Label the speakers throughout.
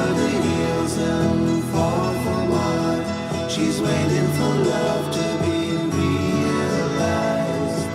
Speaker 1: over the hills and far from wide. She's waiting for love to be realized.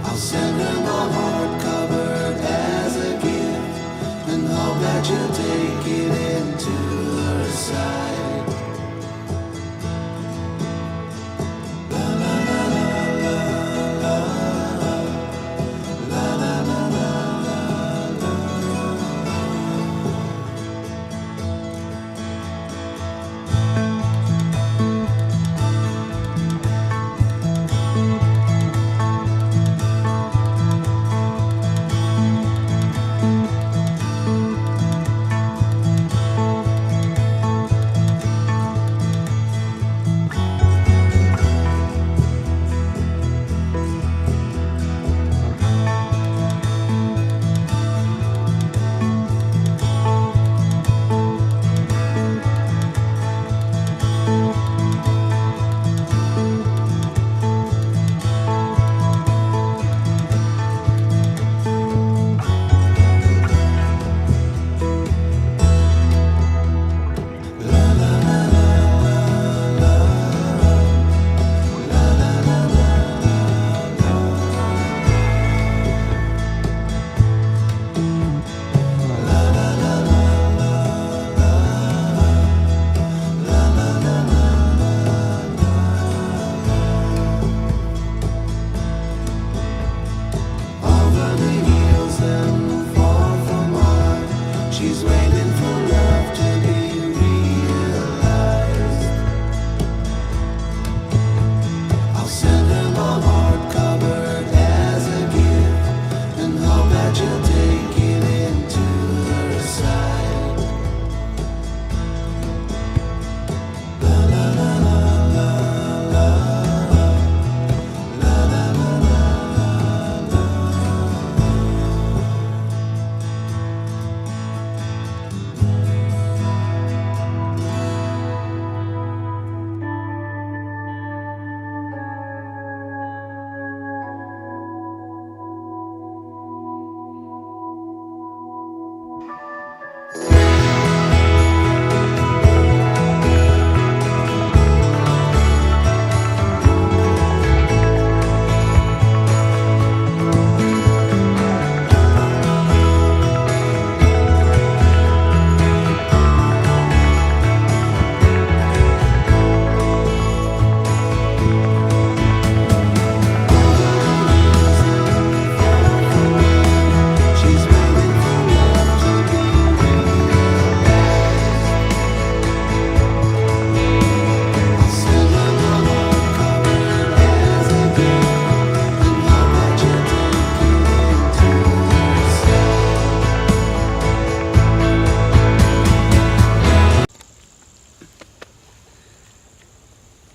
Speaker 1: I'll send her my heart covered as a gift, and hope that you'll take it into her side.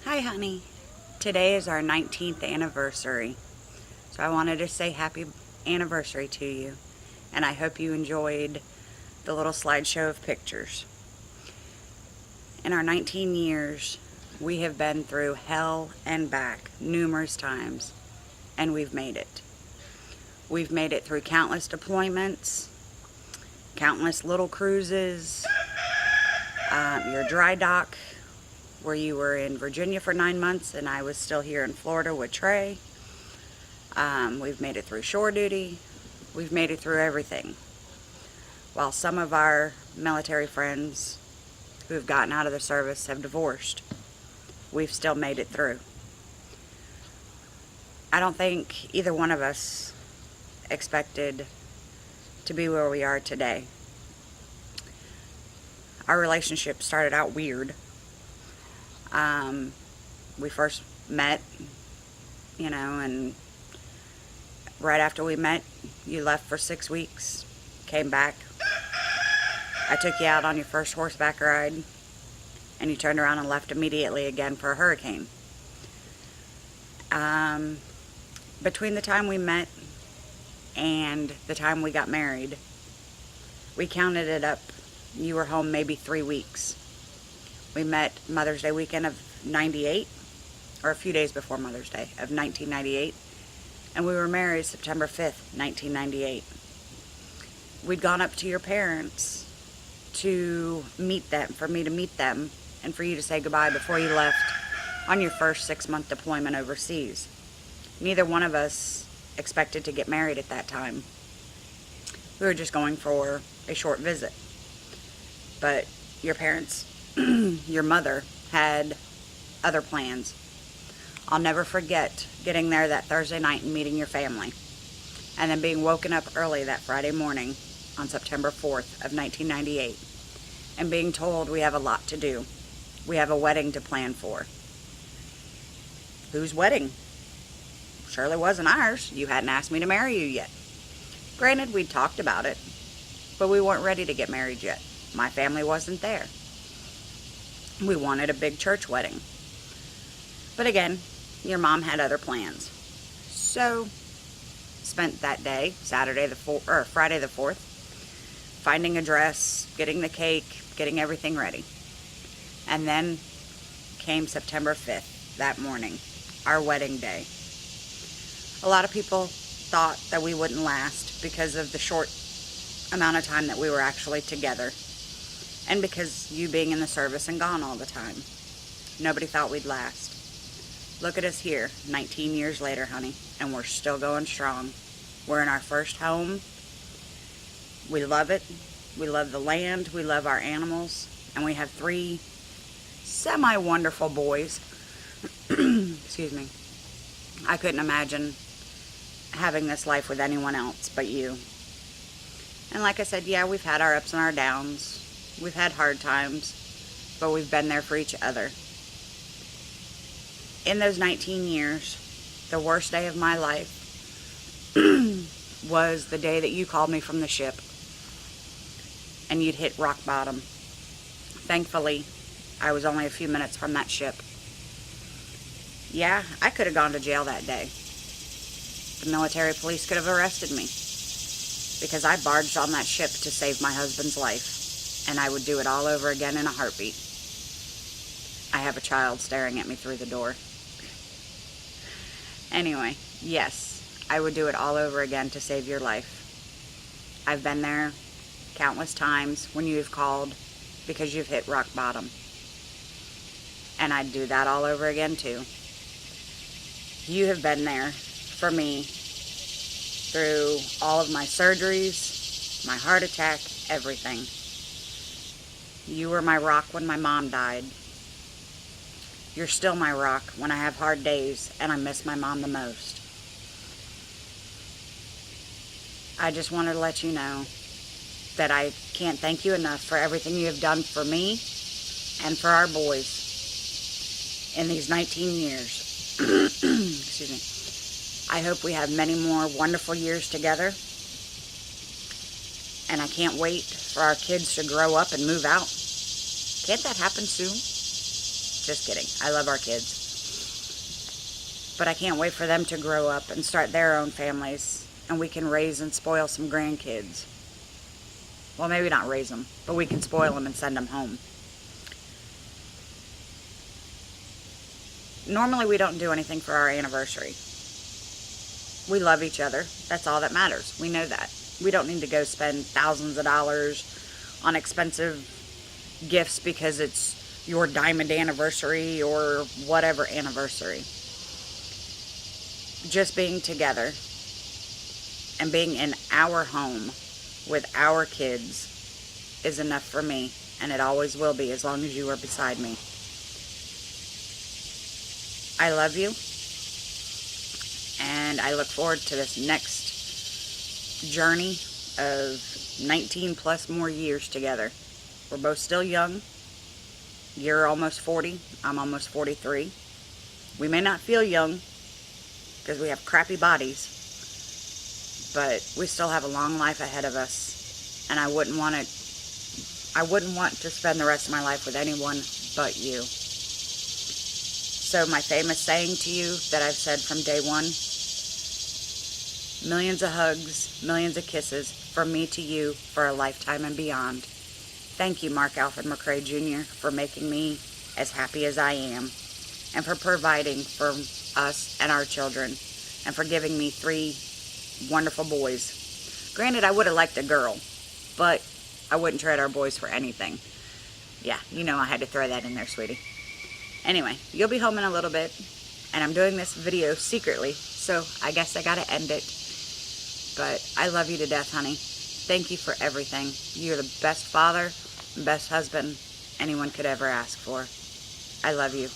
Speaker 2: Hi honey, today is our 19th anniversary, so I wanted to say happy anniversary to you, and I hope you enjoyed the little slideshow of pictures. In our 19 years, we have been through hell and back numerous times, and we've made it. We've made it through countless deployments, countless little cruises, your dry dock, where you were in Virginia for 9 months and I was still here in Florida with Trey. We've made it through shore duty. We've made it through everything. While some of our military friends who have gotten out of the service have divorced, we've still made it through. I don't think either one of us expected to be where we are today. Our relationship started out weird. We first met, and right after we met, you left for 6 weeks, came back. I took you out on your first horseback ride, and you turned around and left immediately again for a hurricane. Between the time we met and the time we got married, we counted it up. You were home maybe 3 weeks. We met Mother's Day weekend of 98, or a few days before Mother's Day of 1998, and we were married September 5th, 1998. we'd gone up to your parents to meet them, for me to meet them, and for you to say goodbye before you left on your first 6-month deployment overseas. Neither one of us expected to get married at that time. We were just going for a short visit. But your parents, your mother, had other plans. I'll never forget getting there that Thursday night and meeting your family, and then being woken up early that Friday morning on September 4th of 1998, and being told we have a lot to do. We have a wedding to plan for. Whose wedding? Surely wasn't ours. You hadn't asked me to marry you yet. Granted, we'd talked about it, but we weren't ready to get married yet. My family wasn't there. We wanted a big church wedding. But again, your mom had other plans. So, spent that day, Friday the 4th, finding a dress, getting the cake, getting everything ready. And then came September 5th, that morning, our wedding day. A lot of people thought that we wouldn't last because of the short amount of time that we were actually together, and because you being in the service and gone all the time. Nobody thought we'd last. Look at us here, 19 years later, honey, and we're still going strong. We're in our first home. We love it. We love the land. We love our animals. And we have 3 semi-wonderful boys. Excuse me. I couldn't imagine having this life with anyone else but you. And like I said, yeah, we've had our ups and our downs. We've had hard times, but we've been there for each other. In those 19 years, the worst day of my life was the day that you called me from the ship and you'd hit rock bottom. Thankfully, I was only a few minutes from that ship. Yeah, I could have gone to jail that day. The military police could have arrested me because I barged on that ship to save my husband's life, and I would do it all over again in a heartbeat. I have a child staring at me through the door. Anyway, yes, I would do it all over again to save your life. I've been there countless times when you have called because you've hit rock bottom. And I'd do that all over again too. You have been there for me through all of my surgeries, my heart attack, everything. You were my rock when my mom died. You're still my rock when I have hard days and I miss my mom the most. I just wanted to let you know that I can't thank you enough for everything you have done for me and for our boys in these 19 years. Excuse me. I hope we have many more wonderful years together. And I can't wait for our kids to grow up and move out. Can't that happen soon? Just kidding. I love our kids. But I can't wait for them to grow up and start their own families, and we can raise and spoil some grandkids. Well, maybe not raise them, but we can spoil them and send them home. Normally we don't do anything for our anniversary. We love each other. That's all that matters. We know that. We don't need to go spend thousands of dollars on expensive gifts because it's your diamond anniversary or whatever anniversary. Just being together and being in our home with our kids is enough for me, and it always will be as long as you are beside me. I love you, and I look forward to this next journey of 19 plus more years together. We're both still young. You're almost 40. I'm almost 43. We may not feel young because we have crappy bodies, but we still have a long life ahead of us, and I wouldn't want to spend the rest of my life with anyone but you. So my famous saying to you that I've said from day one: millions of hugs, millions of kisses from me to you for a lifetime and beyond. Thank you, Mark Alfred McCray Jr., for making me as happy as I am, and for providing for us and our children, and for giving me 3 wonderful boys. Granted, I would have liked a girl, but I wouldn't trade our boys for anything. Yeah, you know I had to throw that in there, sweetie. Anyway, you'll be home in a little bit, and I'm doing this video secretly, so I guess I gotta end it. But I love you to death, honey. Thank you for everything. You're the best father, best husband anyone could ever ask for. I love you.